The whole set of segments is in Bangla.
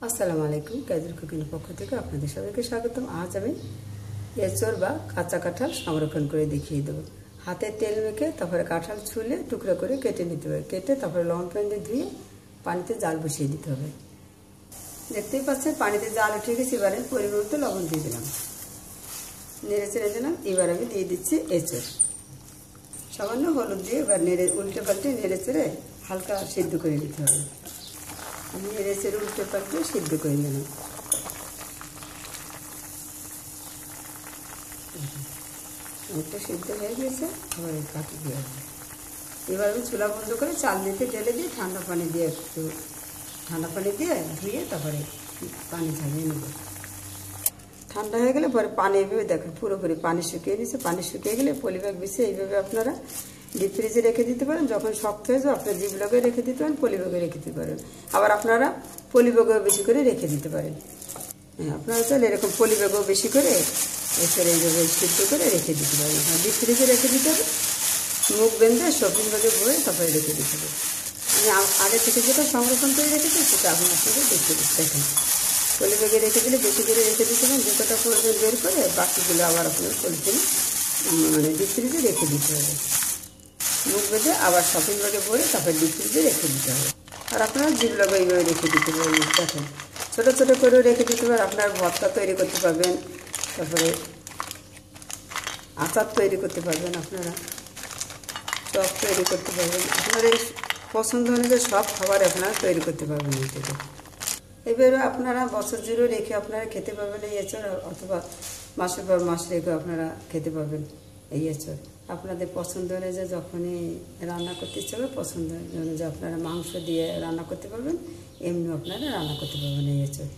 আসসালামু আলাইকুম। ক্যাজুয়াল কুকিংয়ের পক্ষ থেকে আপনাদের সবাইকে স্বাগতম। আজ আমি এঁচড় বা কাঁচা কাঁঠাল সংরক্ষণ করে দেখিয়ে দেবো। হাতে তেল মেখে তারপরে কাঁঠাল ছুলে টুকরো করে কেটে নিতে হবে। কেটে তারপরে লবণ পানি দিয়ে ধুয়ে পানিতে জাল বসিয়ে দিতে হবে। দেখতেই পাচ্ছেন পানিতে জাল উঠে গেছে। এবারে পরিমাণ মতো লবণ দিয়ে দিলাম, নেড়ে চেড়ে দিলাম। এবার আমি দিয়ে দিচ্ছি এঁচড়, সামান্য হলুদ দিয়ে এবার উল্টে পাল্টে নেড়ে চেড়ে হালকা সিদ্ধ করে দিতে হবে। আমি নেড়ে চেড়ে উল্টে পাল্টে সিদ্ধ করে নিলাম। অনেকটা সিদ্ধ হয়ে গেছে। আবার কাটি দিয়ে হবে। এবার আমি চুলা বন্ধ করে চালনিতে ঢেলে দিয়ে ঠান্ডা পানি দিয়ে ধুয়ে তারপরে পানি ঝালিয়ে নেব। ঠান্ডা হয়ে গেলে পরে পানি এভাবে দেখেন পুরোপুরি পানি শুকিয়ে দিচ্ছে। পানি শুকিয়ে গেলে পলিব্যাগ বিছিয়ে এইভাবে আপনারা ডিপ ফ্রিজে রেখে দিতে পারেন। যখন শক্ত হয়ে যাবে আপনারা জিপলগে রেখে দিতে পারেন, পলিব্যাগে রেখে দিতে পারেন। আবার আপনারা পলিব্যাগেও বেশি করে রেখে দিতে পারেন। হ্যাঁ, আপনারা চাইলে এরকম পলিব্যাগেও বেশি করে এছাড়া এইভাবে সিদ্ধ করে রেখে দিতে পারেন। হ্যাঁ, ডিপ ফ্রিজে রেখে দিতে হবে। মুখ বেঁধে শপিং ব্যাগে ভরে তারপরে রেখে দিতে হবে। আমি আগে থেকে যেটা সংরক্ষণ করে রেখেছি সেটা আমি আপনাদের দেখেন। পলিব্যাগে রেখে দিলে বেশি করে রেখে দিতে পারেন। যতটা প্রয়োজন বের করে বাকিগুলো আবার আপনার পলিথিনে ডিপ ফ্রিজে রেখে দিতে হবে। মুখ বেঁধে আবার শপিং ব্যাগে ভরে তারপরে ডিপ ফ্রিজে রেখে দিতে হবে। আর আপনারা জিপলগে এইভাবে রেখে দিতে পারেন। দেখেন ছোটো ছোটো করেও রেখে দিতে পারেন। আপনার ভর্তা তৈরি করতে পারবেন, তারপরে আচার তৈরি করতে পারবেন, আপনারা চপ তৈরি করতে পারবেন। আপনাদের পছন্দ অনুযায়ী সব খাবার আপনারা তৈরি করতে পারবেন এই থেকে। এবারে আপনারা বছর জুড়ে রেখে আপনারা খেতে পারবেন এই এঁচড়, অথবা মাসের পর মাস রেখে আপনারা খেতে পারবেন এই এঁচড়। আপনাদের পছন্দ অনুযায়ী যখনই রান্না করতে ইচ্ছে হবে পছন্দ অনুযায়ী আপনারা মাংস দিয়ে রান্না করতে পারবেন, এমনিও আপনারা রান্না করতে পারবেন এই এঁচড়।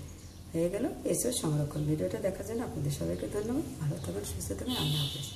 হয়ে গেল এঁচড় সংরক্ষণ। ভিডিওটা দেখার জন্য আপনাদের সবাইকে ধন্যবাদ। ভালো থাকবেন, সুস্থ থাকবেন। আল্লাহ হাফেজ।